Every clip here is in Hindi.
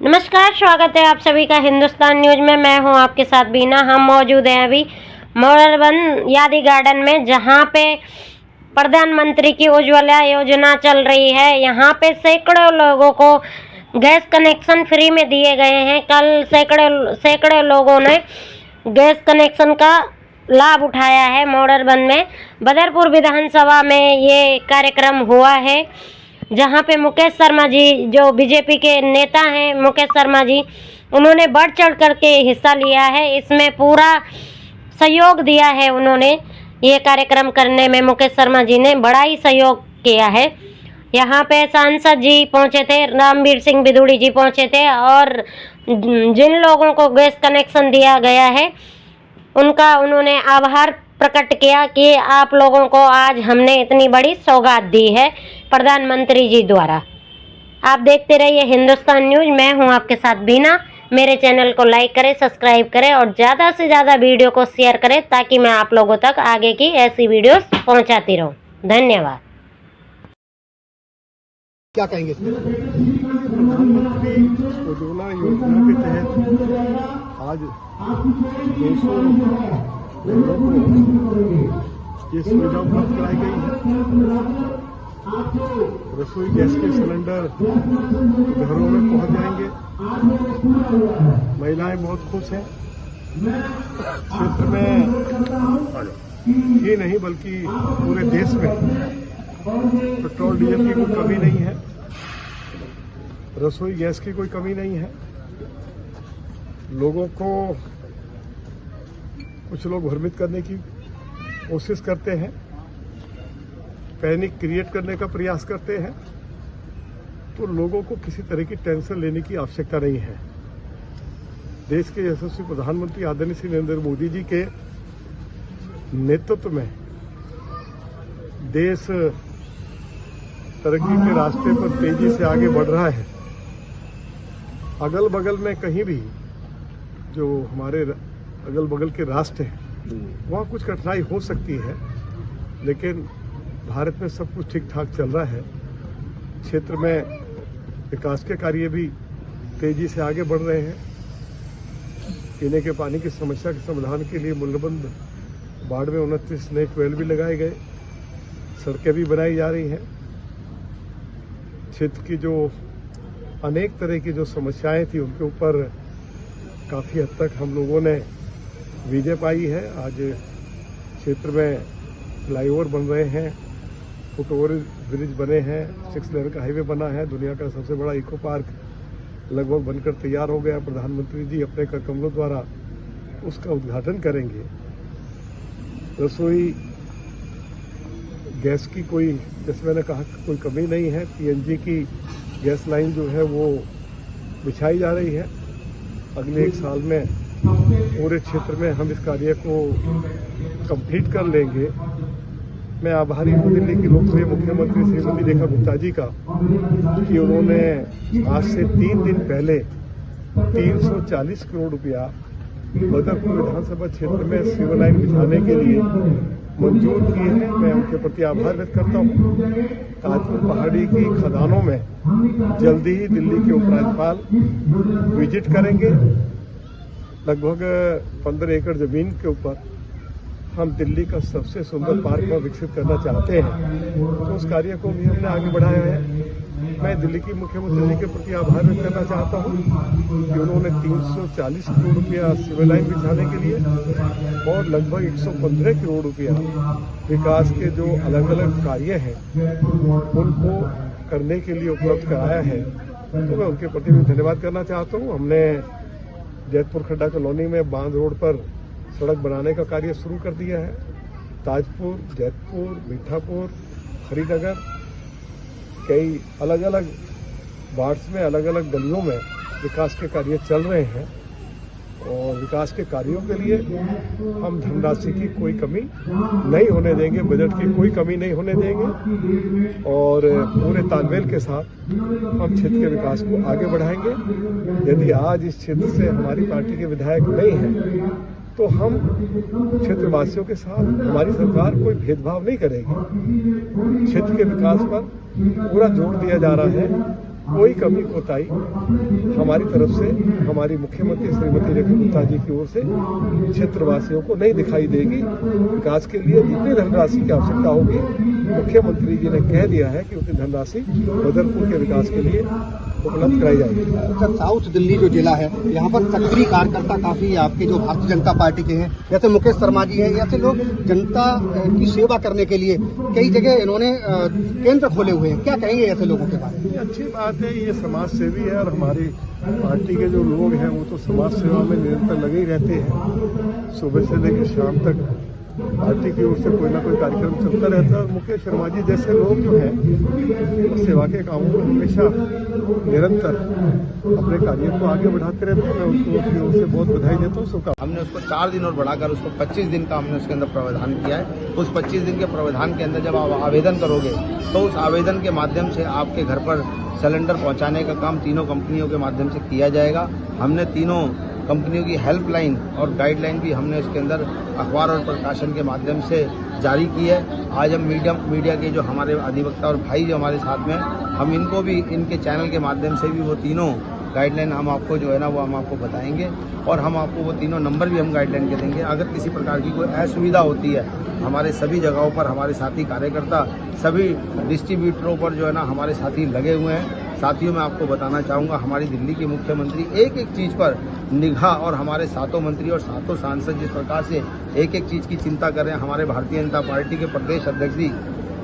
नमस्कार, स्वागत है आप सभी का हिंदुस्तान न्यूज में। मैं हूं आपके साथ बीना। हम मौजूद हैं अभी मोरबन यादी गार्डन में, जहां पे प्रधानमंत्री की उज्ज्वला योजना चल रही है। यहां पे सैकड़ों लोगों को गैस कनेक्शन फ्री में दिए गए हैं। कल सैकड़ों लोगों ने गैस कनेक्शन का लाभ उठाया है। मोरबन में बदरपुर विधानसभा में ये कार्यक्रम हुआ है, जहां पे मुकेश शर्मा जी, जो बीजेपी के नेता हैं मुकेश शर्मा जी, उन्होंने बढ़ चढ़ करके हिस्सा लिया है। इसमें पूरा सहयोग दिया है उन्होंने। ये कार्यक्रम करने में मुकेश शर्मा जी ने बड़ा ही सहयोग किया है। यहाँ पे सांसद जी पहुंचे थे, रामवीर सिंह बिदुड़ी जी पहुंचे थे, और जिन लोगों को गैस कनेक्शन दिया गया है उनका उन्होंने आभार प्रकट किया कि आप लोगों को आज हमने इतनी बड़ी सौगात दी है प्रधानमंत्री जी द्वारा। आप देखते रहिए हिंदुस्तान न्यूज। मैं हूं आपके साथ बीना। मेरे चैनल को लाइक करें, सब्सक्राइब करें और ज़्यादा से ज़्यादा वीडियो को शेयर करें, ताकि मैं आप लोगों तक आगे की ऐसी वीडियोस पहुंचाती रहूं। धन्यवाद। क्या कहेंगे इसमें? प्रधानमंत्री उज्ज्वला योजना के तहत आज 200 लोगों को ये सुविधा उपलब्ध कराई गई है। रसोई गैस के सिलेंडर घरों में पहुंच जाएंगे। महिलाएं बहुत खुश हैं। क्षेत्र में ही नहीं बल्कि पूरे देश में पेट्रोल डीजल की कोई कमी नहीं है, रसोई गैस की कोई कमी नहीं है। लोगों को कुछ लोग भ्रमित करने की कोशिश करते हैं, पैनिक क्रिएट करने का प्रयास करते हैं, तो लोगों को किसी तरह की टेंशन लेने की आवश्यकता नहीं है। देश के यशस्वी प्रधानमंत्री आदरणीय श्री नरेंद्र मोदी जी के नेतृत्व में देश तरक्की के रास्ते पर तेजी से आगे बढ़ रहा है। अगल बगल में कहीं भी जो हमारे अगल बगल के राष्ट्र हैं वहाँ कुछ कठिनाई हो सकती है, लेकिन भारत में सब कुछ ठीक ठाक चल रहा है। क्षेत्र में विकास के कार्य भी तेजी से आगे बढ़ रहे हैं। पीने के पानी की समस्या के समाधान के लिए मूल्यबंद बाढ़ में 29 नए ट्यूबवेल भी लगाए गए, सड़कें भी बनाई जा रही हैं। क्षेत्र की जो अनेक तरह की जो समस्याएं थी उनके ऊपर काफ़ी हद तक हम लोगों ने विजय पाई है। आज क्षेत्र में फ्लाईओवर बन रहे हैं, फुटओवर ब्रिज बने हैं, 6 लेन का हाईवे बना है, दुनिया का सबसे बड़ा इको पार्क लगभग बनकर तैयार हो गया। प्रधानमंत्री जी अपने कमलों द्वारा उसका उद्घाटन करेंगे। रसोई गैस की कोई, जैसे मैंने कहा, कोई कमी नहीं है। पीएनजी की गैस लाइन जो है वो बिछाई जा रही है। अगले 1 साल में पूरे क्षेत्र में हम इस कार्य को कंप्लीट कर लेंगे। मैं आभारी हूँ दिल्ली की लोकप्रिय मुख्यमंत्री श्रीमती रेखा गुप्ता जी का कि उन्होंने आज से 3 दिन पहले 340 करोड़ रुपया बदरपुर विधानसभा क्षेत्र में सिविल लाइन बिछाने के लिए मंजूर किए हैं। मैं उनके प्रति आभार व्यक्त करता हूँ। ताजपुर पहाड़ी की खदानों में जल्दी ही दिल्ली के उपराज्यपाल विजिट करेंगे। लगभग 15 एकड़ जमीन के ऊपर हम दिल्ली का सबसे सुंदर पार्क विकसित करना चाहते हैं, तो उस कार्य को भी हमने आगे बढ़ाया है। मैं दिल्ली की मुख्यमंत्री जी के प्रति आभार व्यक्त करना चाहता हूँ कि उन्होंने 340 करोड़ रुपया सिविल लाइन बिछाने के लिए और लगभग 115 करोड़ रुपया विकास के जो अलग अलग कार्य हैं उनको करने के लिए उपलब्ध कराया है। तो मैं उनके प्रति भी धन्यवाद करना चाहता हूँ। हमने जैतपुर खड्डा कॉलोनी में बांध रोड पर सड़क बनाने का कार्य शुरू कर दिया है। ताजपुर, जैतपुर, मीठापुर, हरिनगर, कई अलग अलग वार्ड्स में अलग अलग गलियों में विकास के कार्य चल रहे हैं, और विकास के कार्यों के लिए हम धनराशि की कोई कमी नहीं होने देंगे, बजट की कोई कमी नहीं होने देंगे, और पूरे तालमेल के साथ हम क्षेत्र के विकास को आगे बढ़ाएंगे। यदि आज इस क्षेत्र से हमारी पार्टी के विधायक नहीं हैं तो हम क्षेत्रवासियों के साथ हमारी सरकार कोई भेदभाव नहीं करेगी। क्षेत्र के विकास पर पूरा जोर दिया जा रहा है। कोई कमी कोताही हमारी तरफ से, हमारी मुख्यमंत्री श्रीमती रेखा गुप्ता जी की ओर से क्षेत्रवासियों को नहीं दिखाई देगी। विकास के लिए जितनी धनराशि की आवश्यकता होगी, मुख्यमंत्री जी ने कह दिया है कि उतनी धनराशि बदरपुर के विकास के लिए उपलब्ध कराई जाएगी। सर, साउथ दिल्ली जो जिला है, यहाँ पर सक्रिय कार्यकर्ता काफी आपके जो भारतीय जनता पार्टी के हैं, जैसे मुकेश शर्मा जी हैं, ऐसे लोग जनता की सेवा करने के लिए कई जगह इन्होंने केंद्र खोले हुए हैं। क्या कहेंगे ऐसे लोगों के बारे में? अच्छी बात है, ये समाज सेवी है और हमारी पार्टी के जो लोग हैं वो तो समाज सेवा में निरंतर लगे ही रहते हैं। सुबह से लेकर शाम तक पार्टी की ओर से कोई ना कोई कार्यक्रम चलता रहता है और मुकेश शर्मा जी जैसे लोग जो हैं सेवा के कामों में हमेशा निरंतर अपने कार्य को आगे बढ़ाते रहते हैं। मैं उनको अपनी ओर से बहुत बधाई देता हूँ। हमने उसको 4 दिन और बढ़ाकर उसको 25 दिन का हमने उसके अंदर प्रावधान किया है। उस 25 दिन के प्रावधान के अंदर जब आप आवेदन करोगे तो उस आवेदन के माध्यम से आपके घर पर सिलेंडर पहुंचाने का काम तीनों कंपनियों के माध्यम से किया जाएगा। हमने तीनों कंपनियों की हेल्पलाइन और गाइडलाइन भी हमने इसके अंदर अखबार और प्रकाशन के माध्यम से जारी की है। आज हम मीडिया के जो हमारे अधिवक्ता और भाई जो हमारे साथ में, हम इनको भी इनके चैनल के माध्यम से भी वो तीनों गाइडलाइन हम आपको जो है ना वो हम आपको बताएंगे और हम आपको वो तीनों नंबर भी हम गाइडलाइन के देंगे। अगर किसी प्रकार की कोई असुविधा होती है, हमारे सभी जगहों पर हमारे साथी कार्यकर्ता सभी डिस्ट्रीब्यूटरों पर जो है ना हमारे साथी लगे हुए हैं। साथियों, मैं आपको बताना चाहूँगा, हमारी दिल्ली के मुख्यमंत्री एक एक चीज़ पर निगाह और हमारे सातों मंत्री और सातों सांसद जिस प्रकार से एक एक चीज़ की चिंता कर रहे हैं, हमारे भारतीय जनता पार्टी के प्रदेश अध्यक्ष जी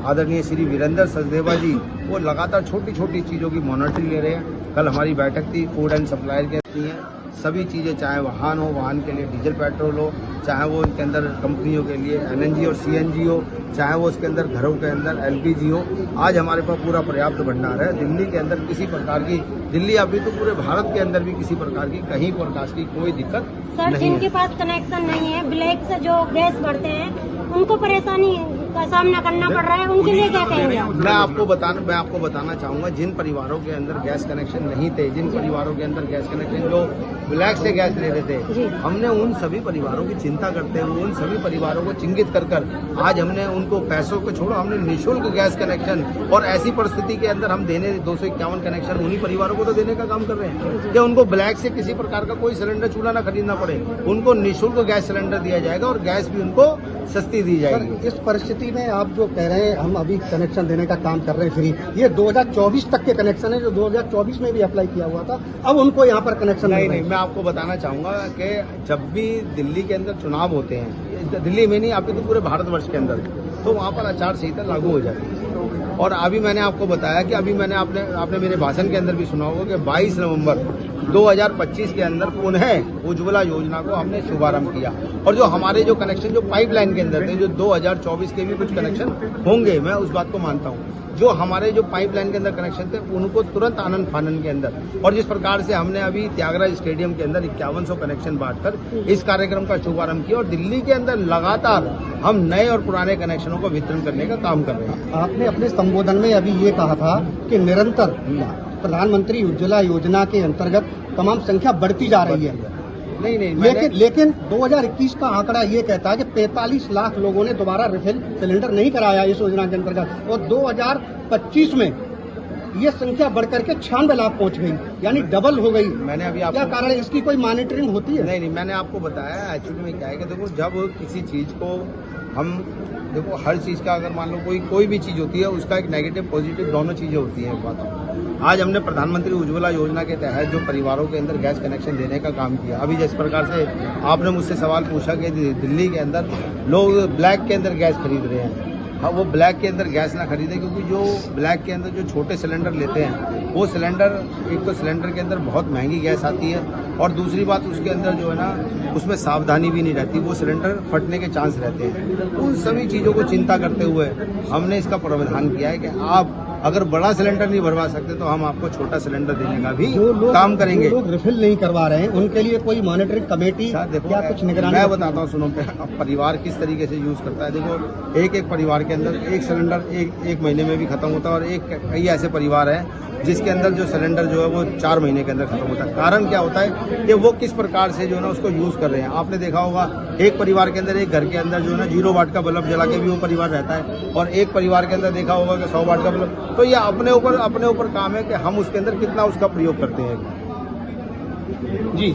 आदरणीय श्री वीरेंद्र सचदेवा जी वो लगातार छोटी छोटी चीज़ों की मॉनिटरिंग ले रहे हैं। कल हमारी बैठक थी फूड एंड सप्लायर के हैं सभी चीज़ें, चाहे वाहन हो, वाहन के लिए डीजल पेट्रोल हो, चाहे वो इनके अंदर कंपनियों के लिए एलएनजी और सीएनजी हो, चाहे वो उसके अंदर घरों के अंदर एलपीजी हो। आज हमारे पास पूरा पर्याप्त भंडार है। दिल्ली के अंदर किसी प्रकार की, दिल्ली अभी तो पूरे भारत के अंदर भी किसी प्रकार की कहीं प्रकार की कोई दिक्कत सर, नहीं जिनके है। पास कनेक्शन नहीं है, ब्लैक से जो गैस भरते हैं, उनको परेशानी का सामना करना पड़ रहा है, उनके लिए क्या कहेंगे आप? मैं आपको बताना चाहूंगा, जिन परिवारों के अंदर गैस कनेक्शन नहीं थे, जिन परिवारों के अंदर गैस कनेक्शन जो ब्लैक से गैस ले रहे थे, हमने उन सभी परिवारों की चिंता करते हुए उन सभी परिवारों को चिंतित कर आज हमने उनको पैसों को छोड़ो, हमने निःशुल्क गैस कनेक्शन और ऐसी परिस्थिति के अंदर हम देने 251 कनेक्शन उन्हीं परिवारों को तो देने का काम कर रहे हैं कि उनको ब्लैक से किसी प्रकार का कोई सिलेंडर चूल्हा ना खरीदना पड़े, उनको निःशुल्क गैस सिलेंडर दिया जाएगा और गैस भी उनको सस्ती दी जाएगी। इस परिस्थिति में आप जो कह रहे हैं हम अभी कनेक्शन देने का काम कर रहे हैं फ्री, ये 2024 तक के कनेक्शन है जो 2024 में भी अप्लाई किया हुआ था, अब उनको यहाँ पर कनेक्शन नहीं, मैं आपको बताना चाहूंगा कि जब भी दिल्ली के अंदर चुनाव होते हैं, दिल्ली में नहीं अभी तो पूरे भारतवर्ष के अंदर, तो वहाँ पर आचार संहिता लागू हो जाती है। और अभी मैंने आपको बताया कि अभी मैंने आपने मेरे भाषण के अंदर भी सुना होगा कि 22 नवंबर 2025 के अंदर पुनः उज्ज्वला योजना को हमने शुभारंभ किया और जो हमारे जो कनेक्शन जो पाइपलाइन के अंदर थे, जो 2024 के भी कुछ कनेक्शन होंगे, मैं उस बात को मानता हूँ, जो हमारे जो पाइपलाइन के अंदर कनेक्शन थे उनको तुरंत आनंद फानन के अंदर, और जिस प्रकार से हमने अभी त्यागराज स्टेडियम के अंदर 5100 कनेक्शन बांटकर इस कार्यक्रम का शुभारंभ किया और दिल्ली के अंदर लगातार हम नए और पुराने कनेक्शनों को वितरण करने का काम कर रहे हैं। आपने अपने संबोधन में अभी ये कहा था कि निरंतर प्रधानमंत्री उज्ज्वला योजना के अंतर्गत तमाम संख्या बढ़ती जा रही है। नहीं, लेकिन 2021 का आंकड़ा ये कहता है कि 45 लाख लोगों ने दोबारा रिफिल सिलेंडर नहीं कराया इस योजना के अंतर्गत, और 2025 में ये संख्या बढ़कर के 96 लाख पहुंच गई, यानी डबल हो गई। मैंने अभी क्या कारण है? इसकी कोई मॉनिटरिंग होती है? नहीं, मैंने आपको बताया एक्चुअली में क्या है कि देखो, जब किसी चीज को हम देखो, हर चीज का अगर मान लो कोई भी चीज होती है उसका एक नेगेटिव पॉजिटिव दोनों चीजें होती हैं। बात आज हमने प्रधानमंत्री उज्ज्वला योजना के तहत जो परिवारों के अंदर गैस कनेक्शन देने का काम किया, अभी जिस प्रकार से आपने मुझसे सवाल पूछा कि दिल्ली के अंदर लोग ब्लैक के अंदर गैस खरीद रहे हैं, हाँ, वो ब्लैक के अंदर गैस ना खरीदें, क्योंकि जो ब्लैक के अंदर जो छोटे सिलेंडर लेते हैं वो सिलेंडर, एक तो सिलेंडर के अंदर बहुत महंगी गैस आती है और दूसरी बात उसके अंदर जो है ना उसमें सावधानी भी नहीं रहती, वो सिलेंडर फटने के चांस रहते हैं। उन सभी चीज़ों को चिंता करते हुए हमने इसका प्रावधान किया है कि आप अगर बड़ा सिलेंडर नहीं भरवा सकते तो हम आपको छोटा सिलेंडर देने का भी काम करेंगे। जो लोग रिफिल नहीं करवा रहे हैं उनके लिए कोई मॉनिटरिंग कमेटी या कुछ निगरानी? मैं बताता हूँ, सुनो, अब परिवार किस तरीके से यूज करता है। देखो, एक परिवार के अंदर एक सिलेंडर एक महीने में भी खत्म होता है और कई ऐसे परिवार हैं जिसके अंदर जो सिलेंडर जो है वो 4 महीने के अंदर खत्म होता है। कारण क्या होता है कि वो किस प्रकार से जो है ना उसको यूज कर रहे हैं। आपने देखा होगा, एक परिवार के अंदर, एक घर के अंदर जो है ना 0 वाट का बल्ब जला के भी वो परिवार रहता है, और एक परिवार के अंदर देखा होगा कि 100 वाट का बल्ब, तो ये अपने ऊपर काम है कि हम उसके अंदर कितना उसका प्रयोग करते हैं। जी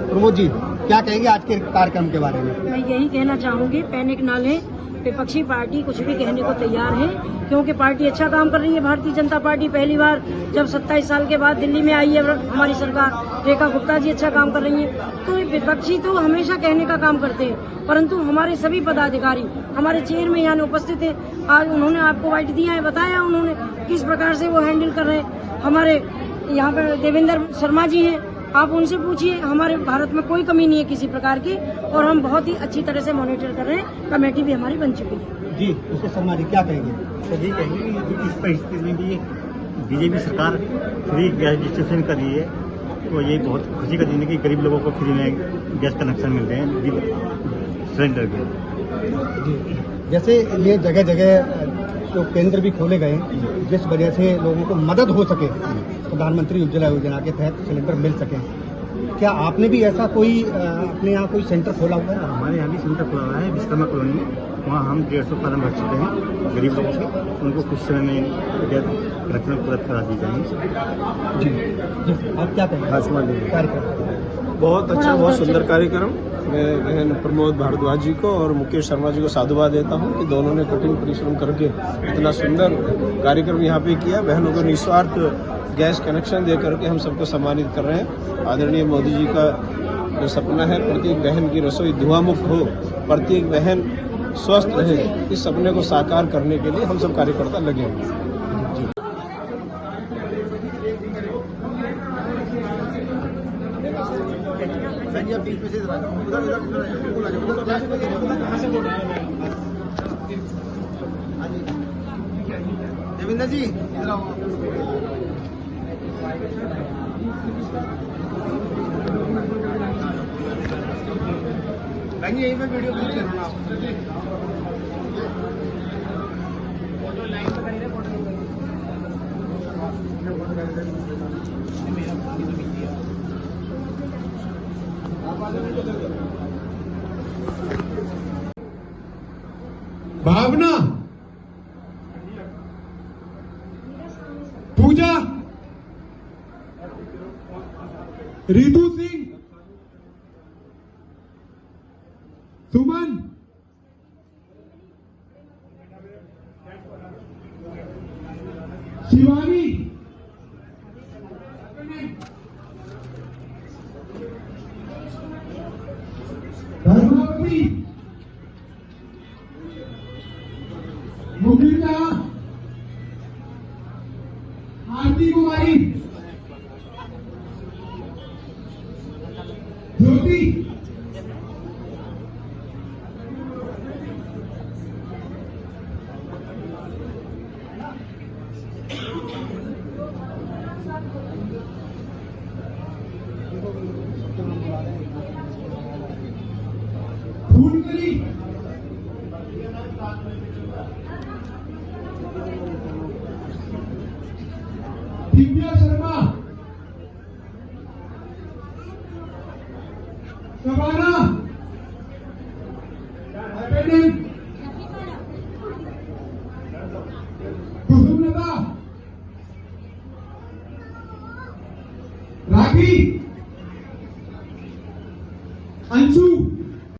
प्रमोद जी, क्या कहेंगे आज के कार्यक्रम के बारे में? मैं यही कहना चाहूंगी, पैनिक ना लें, विपक्षी पार्टी कुछ भी कहने को तैयार है, क्योंकि पार्टी अच्छा काम कर रही है। भारतीय जनता पार्टी पहली बार जब 27 साल के बाद दिल्ली में आई है हमारी सरकार, रेखा गुप्ता जी अच्छा काम कर रही है। तो विपक्षी तो हमेशा कहने का काम करते हैं, परंतु हमारे सभी पदाधिकारी हमारे चेयरमैन यहाँ उपस्थित है। आज उन्होंने आपको वाइट दिया है, बताया उन्होंने किस प्रकार से वो हैंडल कर रहे हैं। हमारे यहाँ पर देवेंद्र शर्मा जी हैं, आप उनसे पूछिए। हमारे भारत में कोई कमी नहीं है किसी प्रकार की, और हम बहुत ही अच्छी तरह से मॉनिटर कर रहे हैं। कमेटी भी हमारी बन चुकी है। जी मुकेश शर्मा जी, क्या कहेंगे? सभी कहेंगे कि इस परिस्थिति में भी बीजेपी सरकार फ्री गैस डिस्ट्रीब्यूशन कर रही है, तो ये बहुत खुशी का दिन है कि गरीब लोगों को फ्री में गैस कनेक्शन मिल रहे हैं विद सिलेंडर के। जी, जैसे ये जगह जगह तो केंद्र भी खोले गए, जिस वजह से लोगों को मदद हो सके, प्रधानमंत्री उज्ज्वला योजना के तहत सिलेंडर मिल सके। क्या आपने भी ऐसा कोई अपने यहाँ कोई सेंटर खोला हुआ है? हमारे यहाँ भी सेंटर खुला हुआ है विश्वकर्मा कॉलोनी में। वहाँ हम 150 कदम रख चुके हैं गरीब लोगों के, उनको कुछ समय में गैस कनेक्शन तुरंत करा दी जाएंगे। जी जी, आप क्या कहेंगे कार्यक्रम? बहुत अच्छा, बहुत सुंदर कार्यक्रम। मैं बहन प्रमोद भारद्वाज जी को और मुकेश शर्मा जी को साधुवाद देता हूं कि दोनों ने कठिन परिश्रम करके इतना सुंदर कार्यक्रम यहाँ पे किया। बहनों को निस्वार्थ गैस कनेक्शन दे करके हम सबको सम्मानित कर रहे हैं। आदरणीय मोदी जी का जो सपना है प्रत्येक बहन की रसोई धुआं मुक्त हो, प्रत्येक बहन स्वस्थ रहे, इस सपने को साकार करने के लिए हम सब कार्यकर्ता लगे हैं। देवेंद्र जी इधर आओ। यहीं पे वीडियो क्लिक करना। भावना, पूजा, रितु सिंह, सुमन, शिवानी, धर्मावती, मुगिता, आरती कुमारी, ज्योति, फूलकली, दिव्या शर्मा, शबाना,